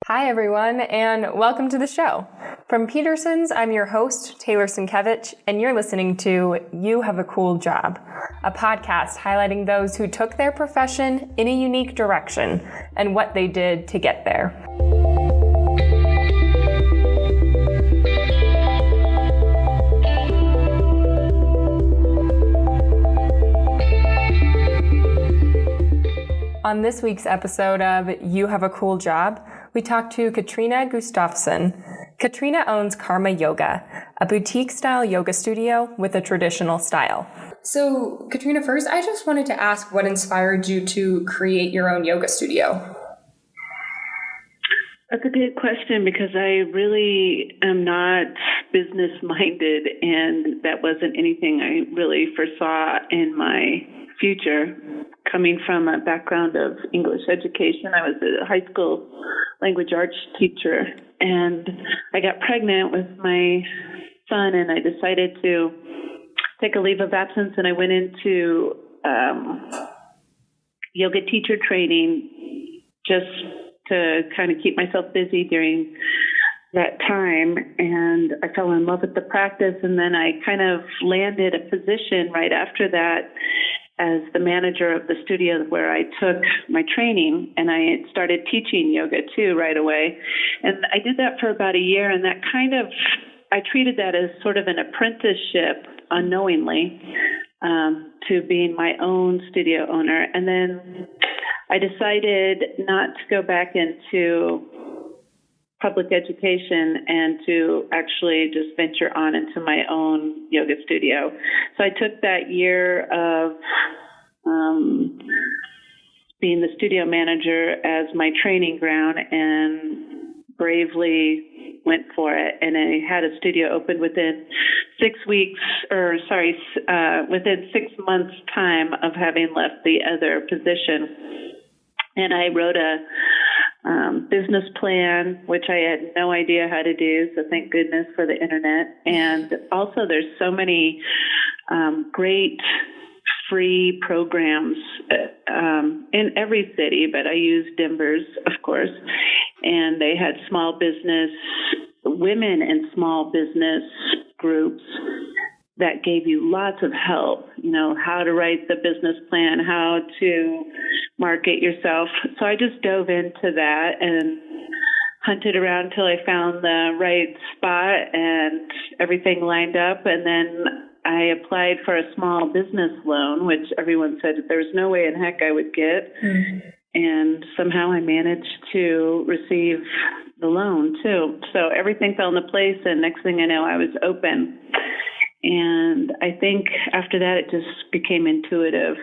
Hi, everyone, and welcome to the show. From Peterson's, I'm your host, Taylor Sienkiewicz, and you're listening to You Have a Cool Job, a podcast highlighting those who took their profession in a unique direction and what they did to get there. On this week's episode of You Have a Cool Job, we talked to Katrina Gustafson. Katrina owns Karma Yoga, a boutique-style yoga studio with a traditional style. So, Katrina, first, I just wanted to ask what inspired you to create your own yoga studio? That's a good question because I really am not business-minded, and that wasn't anything I really foresaw in my future. Coming from a background of English education, I was a high school language arts teacher, and I got pregnant with my son, and I decided to take a leave of absence, and I went into yoga teacher training just to kind of keep myself busy during that time, and I fell in love with the practice, and then I kind of landed a position right after that as the manager of the studio where I took my training, and I started teaching yoga too right away. And I did that for about a year, and that I treated that as sort of an apprenticeship unknowingly to being my own studio owner. And then I decided not to go back into public education and to actually just venture on into my own yoga studio. So I took that year of being the studio manager as my training ground and bravely went for it. And I had a studio open within 6 months time of having left the other position. And I wrote a business plan, which I had no idea how to do, so thank goodness for the internet. And also there's so many great free programs in every city, but I used Denver's, of course, and they had women in small business groups that gave you lots of help, how to write the business plan, how to market yourself. So I just dove into that and hunted around till I found the right spot and everything lined up. And then I applied for a small business loan, which everyone said there was no way in heck I would get. Mm-hmm. And somehow I managed to receive the loan too. So everything fell into place, and next thing I know, I was open. And I think after that, it just became intuitive.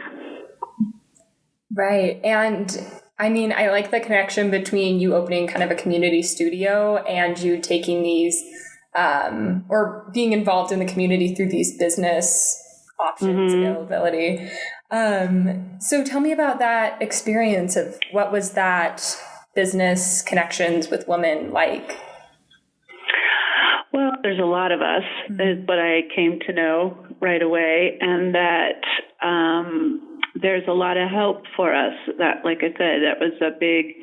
Right. And I mean, I like the connection between you opening kind of a community studio and you taking these or being involved in the community through these business options, availability. So tell me about that experience of what was that business connections with women like? Well, there's a lot of us, is what I came to know right away, and that there's a lot of help for us. That, like I said, that was a big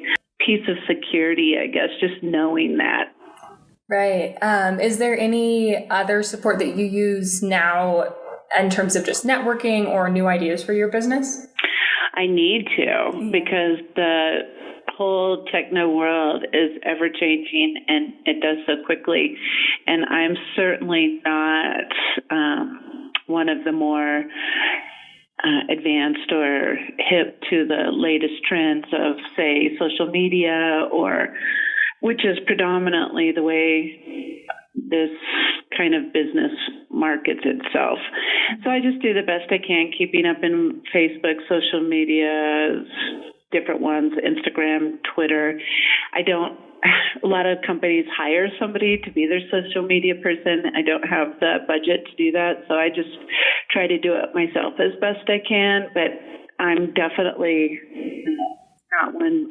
piece of security, I guess, just knowing that. Right. Is there any other support that you use now in terms of just networking or new ideas for your business? I need to, because the whole techno world is ever changing, and it does so quickly. And I'm certainly not one of the more advanced or hip to the latest trends of, say, social media, which is predominantly the way this kind of business markets itself. So I just do the best I can, keeping up in Facebook, social media, different ones, Instagram, Twitter. A lot of companies hire somebody to be their social media person. I don't have the budget to do that, so I just try to do it myself as best I can, but I'm definitely not one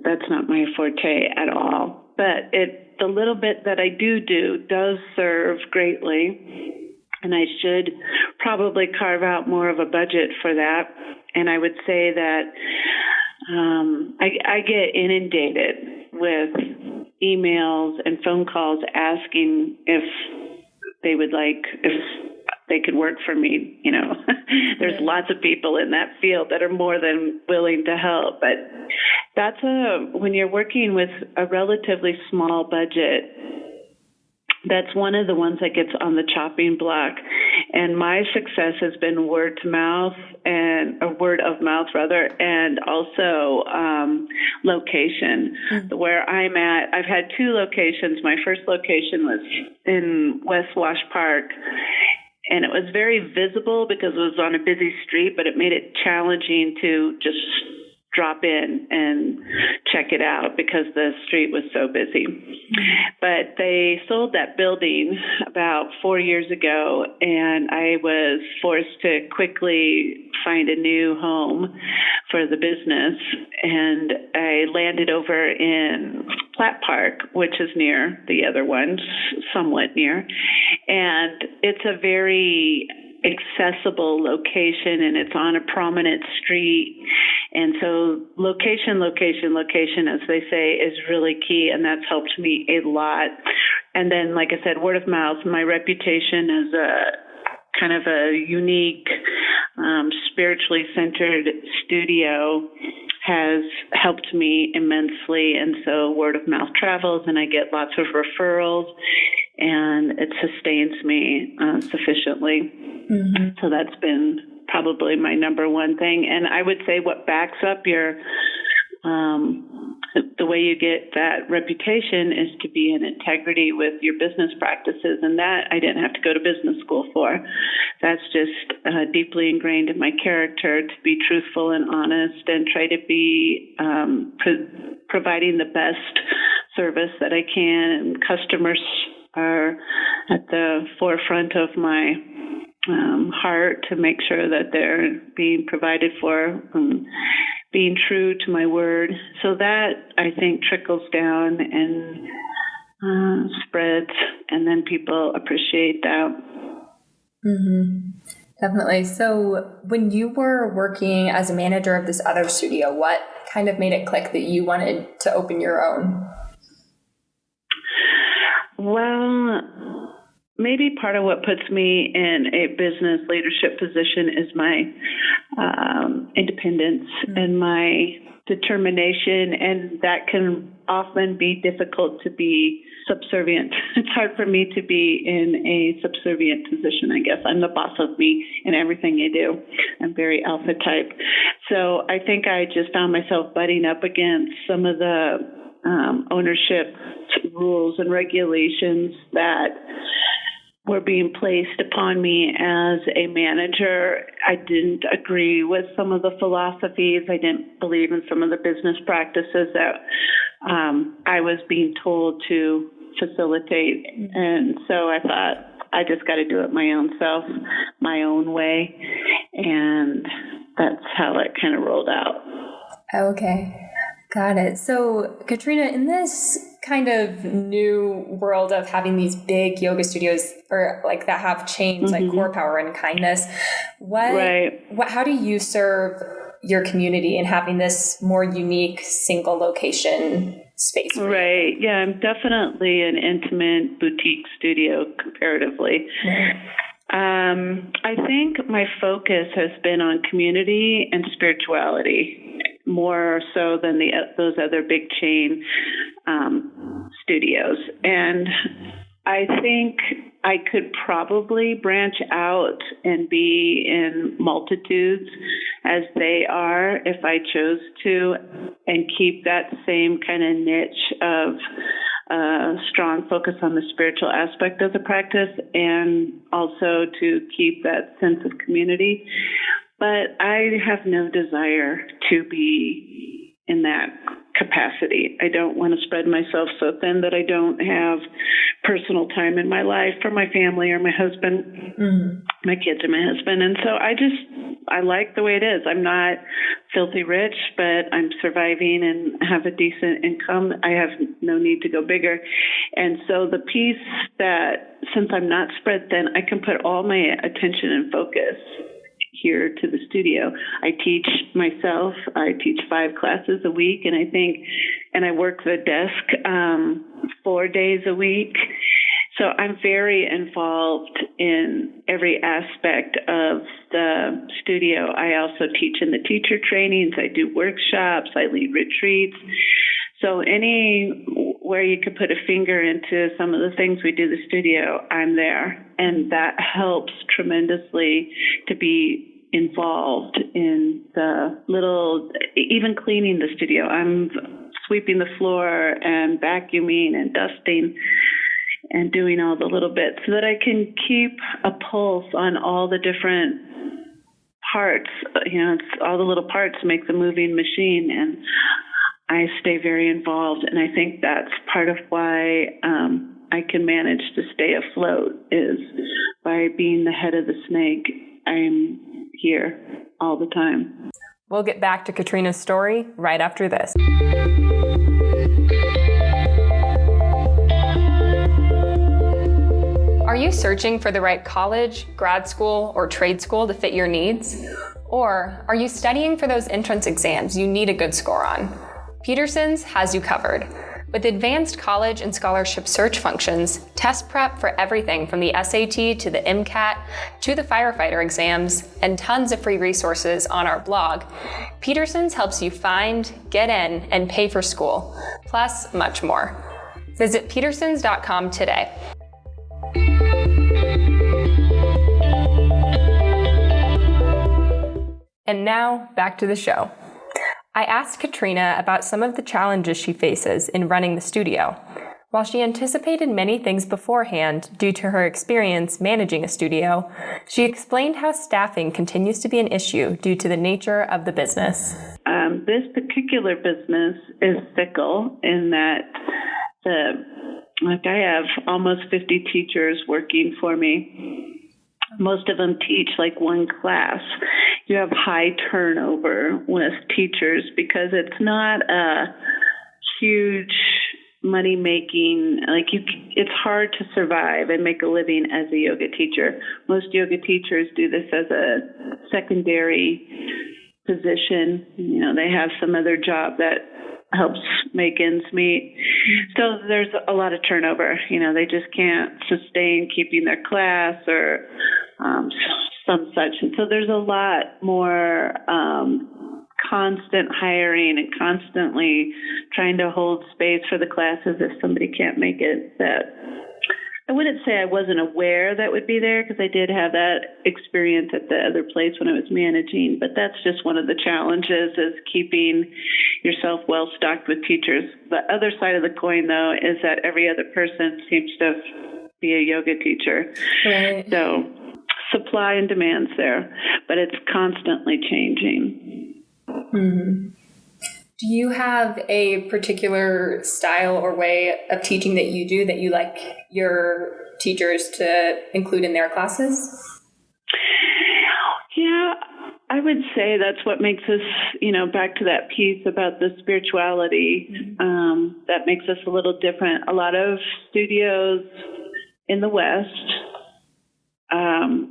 that's not my forte at all. But the little bit that I do does serve greatly, and I should probably carve out more of a budget for that. And I would say that I get inundated with emails and phone calls asking if they could work for me. There's lots of people in that field that are more than willing to help, but when you're working with a relatively small budget, that's one of the ones that gets on the chopping block. And my success has been word of mouth, and also location. Mm-hmm. Where I'm at, I've had 2 locations. My first location was in West Wash Park, and it was very visible because it was on a busy street, but it made it challenging to just drop in and check it out because the street was so busy. But they sold that building about 4 years ago, and I was forced to quickly find a new home for the business. And I landed over in Platt Park, which is near the other one, somewhat near. And it's a very accessible location, and it's on a prominent street. And so location, as they say, is really key, and that's helped me a lot. And then, like I said, word of mouth, my reputation as a kind of a unique, spiritually centered studio has helped me immensely. And so word of mouth travels, and I get lots of referrals, and it sustains me sufficiently. Mm-hmm. So that's been probably my number one thing. And I would say what backs up your the way you get that reputation is to be in integrity with your business practices. And that I didn't have to go to business school for. That's just deeply ingrained in my character, to be truthful and honest and try to be providing the best service that I can. And customers are at the forefront of my heart, to make sure that they're being provided for, being true to my word. So that, I think, trickles down and spreads, and then people appreciate that. Mm-hmm. Definitely. So when you were working as a manager of this other studio, what kind of made it click that you wanted to open your own? Well, maybe part of what puts me in a business leadership position is my independence and my determination, and that can often be difficult to be subservient. It's hard for me to be in a subservient position, I guess. I'm the boss of me in everything I do. I'm very alpha type. So I think I just found myself butting up against some of the ownership rules and regulations that were being placed upon me as a manager. I didn't agree with some of the philosophies. I didn't believe in some of the business practices that I was being told to facilitate. And so I thought, I just got to do it my own self, my own way. And that's how it kind of rolled out. Okay. Got it. So, Katrina, in this kind of new world of having these big yoga studios or like that have chains like Core Power and Kindness, how do you serve your community in having this more unique single location space? Right. Yeah, I'm definitely an intimate boutique studio comparatively. I think my focus has been on community and spirituality, more so than those other big chain studios. And I think I could probably branch out and be in multitudes as they are if I chose to, and keep that same kind of niche of strong focus on the spiritual aspect of the practice, and also to keep that sense of community. But I have no desire to be in that capacity. I don't want to spread myself so thin that I don't have personal time in my life for my family or my husband, my kids or my husband. And so I like the way it is. I'm not filthy rich, but I'm surviving and have a decent income. I have no need to go bigger. And so the piece that, since I'm not spread thin, I can put all my attention and focus here to the studio. I teach myself. I teach 5 classes a week, and I work the desk 4 days a week. So I'm very involved in every aspect of the studio. I also teach in the teacher trainings. I do workshops. I lead retreats. So anywhere you could put a finger into some of the things we do in the studio, I'm there. And that helps tremendously to be involved in the little, even cleaning the studio. I'm sweeping the floor and vacuuming and dusting and doing all the little bits so that I can keep a pulse on all the different parts. All the little parts make the moving machine, and I stay very involved. And I think that's part of why I can manage to stay afloat, is by being the head of the snake. I'm here all the time. We'll get back to Katrina's story right after this. Are you searching for the right college, grad school, or trade school to fit your needs? Or are you studying for those entrance exams you need a good score on? Peterson's has you covered. With advanced college and scholarship search functions, test prep for everything from the SAT to the MCAT to the firefighter exams, and tons of free resources on our blog, Peterson's helps you find, get in, and pay for school, plus much more. Visit petersons.com today. And now, back to the show. I asked Katrina about some of the challenges she faces in running the studio. While she anticipated many things beforehand due to her experience managing a studio, she explained how staffing continues to be an issue due to the nature of the business. This particular business is fickle in that I have almost 50 teachers working for me. Most of them teach like one class. You have high turnover with teachers because it's not a huge money making, it's hard to survive and make a living as a yoga teacher. Most yoga teachers do this as a secondary position. They have some other job that helps make ends meet. So there's a lot of turnover. They just can't sustain keeping their class or some such. And so there's a lot more constant hiring and constantly trying to hold space for the classes if somebody can't make it. That I wouldn't say I wasn't aware that would be there, because I did have that experience at the other place when I was managing, but that's just one of the challenges, is keeping yourself well stocked with teachers. The other side of the coin, though, is that every other person seems to be a yoga teacher. Right. So supply and demand's there, but it's constantly changing. Mm-hmm. Do you have a particular style or way of teaching that you do that you like your teachers to include in their classes? Yeah, I would say that's what makes us, back to that piece about the spirituality, that makes us a little different. A lot of studios in the West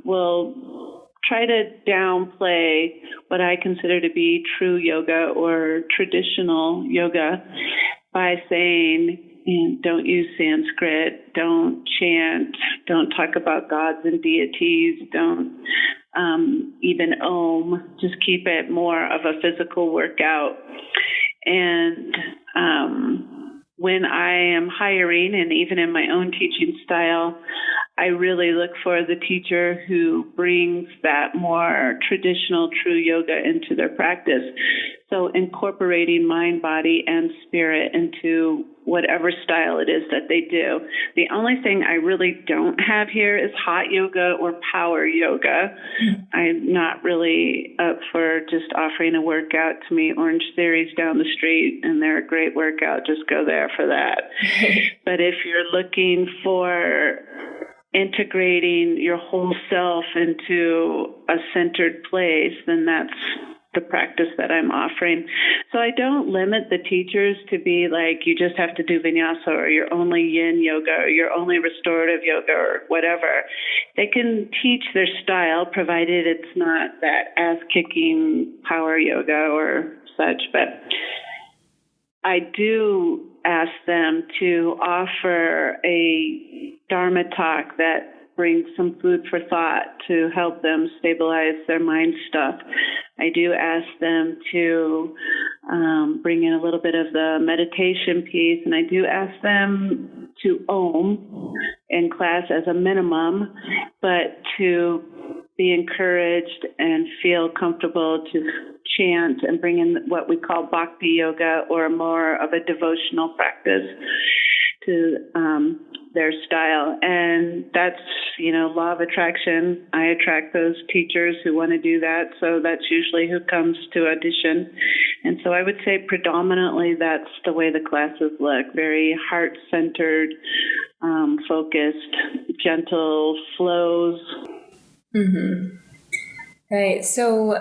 will try to downplay what I consider to be true yoga or traditional yoga by saying, don't use Sanskrit, don't chant, don't talk about gods and deities, don't even Om, just keep it more of a physical workout. And when I am hiring, and even in my own teaching style, I really look for the teacher who brings that more traditional true yoga into their practice. So incorporating mind, body, and spirit into whatever style it is that they do. The only thing I really don't have here is hot yoga or power yoga. I'm not really up for just offering a workout. To me, Orange Theory's down the street, and they're a great workout. Just go there for that. But if you're looking for integrating your whole self into a centered place, then that's the practice that I'm offering. So I don't limit the teachers to be like, you just have to do vinyasa, or you're only yin yoga, or you're only restorative yoga, or whatever. They can teach their style, provided it's not that ass-kicking power yoga or such. But I do ask them to offer a Dharma talk that brings some food for thought to help them stabilize their mind stuff. I do ask them to bring in a little bit of the meditation piece, and I do ask them to Om in class as a minimum, but to be encouraged and feel comfortable to chant and bring in what we call bhakti yoga, or more of a devotional practice to their style. And that's, law of attraction. I attract those teachers who want to do that. So that's usually who comes to audition. And so I would say predominantly that's the way the classes look. Very heart-centered, focused, gentle flows. Mm-hmm. Right. So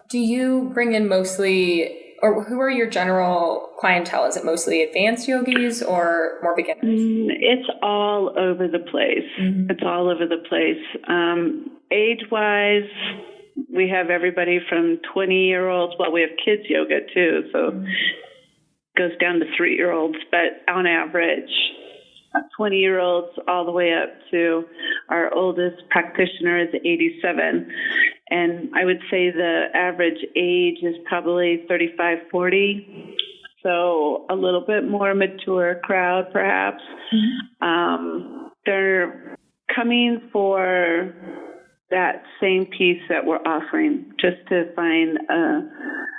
do you bring in mostly, or who are your general clientele? Is it mostly advanced yogis or more beginners? It's all over the place. Mm-hmm. It's all over the place. Age-wise, we have everybody from 20-year-olds. Well, we have kids yoga too, so it goes down to 3-year-olds. But on average, 20-year-olds all the way up to our oldest practitioner is 87. And I would say the average age is probably 35, 40. So a little bit more mature crowd, perhaps. Mm-hmm. They're coming for that same piece that we're offering, just to find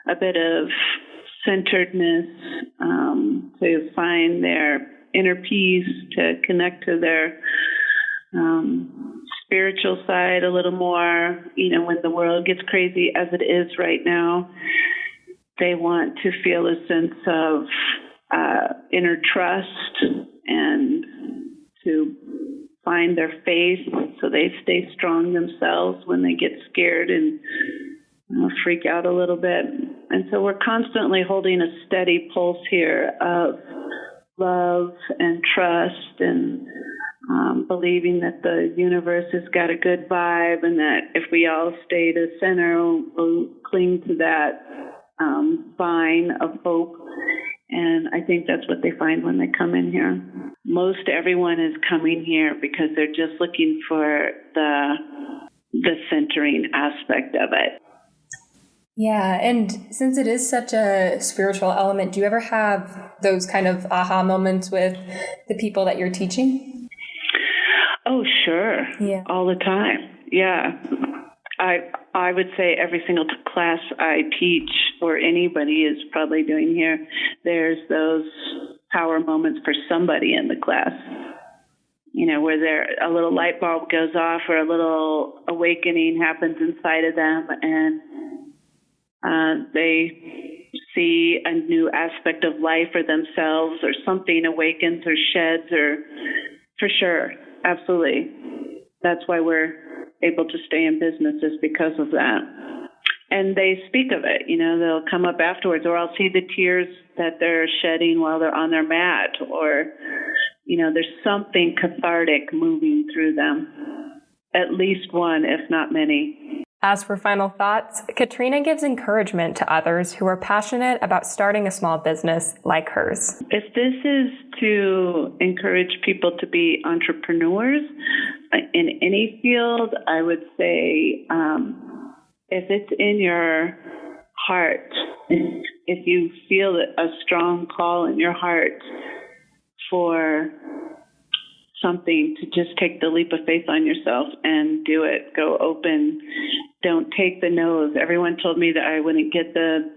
a bit of centeredness, to find their inner peace, to connect to their spiritual side a little more. When the world gets crazy as it is right now, they want to feel a sense of inner trust and to find their faith so they stay strong themselves when they get scared and freak out a little bit. And so we're constantly holding a steady pulse here of love and trust and believing that the universe has got a good vibe, and that if we all stay to center, we'll cling to that vine of hope. And I think that's what they find when they come in here. Most everyone is coming here because they're just looking for the centering aspect of it. Yeah, and since it is such a spiritual element, do you ever have those kind of aha moments with the people that you're teaching? Oh, sure. Yeah. All the time. Yeah. I would say every single class I teach, or anybody is probably doing here, there's those power moments for somebody in the class. Where a little light bulb goes off, or a little awakening happens inside of them, and they see a new aspect of life for themselves, or something awakens or sheds, or for sure. Absolutely. That's why we're able to stay in business, is because of that. And they speak of it, they'll come up afterwards, or I'll see the tears that they're shedding while they're on their mat, or, there's something cathartic moving through them. At least one, if not many. As for final thoughts, Katrina gives encouragement to others who are passionate about starting a small business like hers. If this is to encourage people to be entrepreneurs in any field, I would say if it's in your heart, if you feel a strong call in your heart for something, to just take the leap of faith on yourself and do it. Go open. Don't take the no's. Everyone told me that I wouldn't get the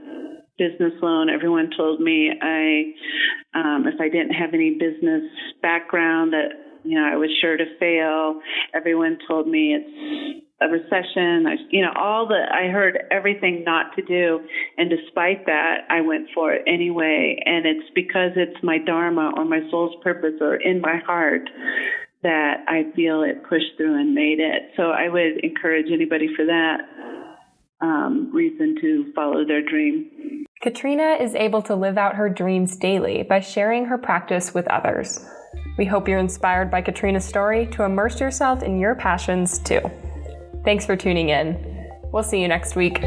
business loan. Everyone told me if I didn't have any business background, that I was sure to fail. Everyone told me it's a recession. I heard everything not to do, and despite that, I went for it anyway. And it's because it's my dharma or my soul's purpose or in my heart that I feel it pushed through and made it. So I would encourage anybody for that. reason to follow their dream. Katrina is able to live out her dreams daily by sharing her practice with others. We hope you're inspired by Katrina's story to immerse yourself in your passions too. Thanks for tuning in. We'll see you next week.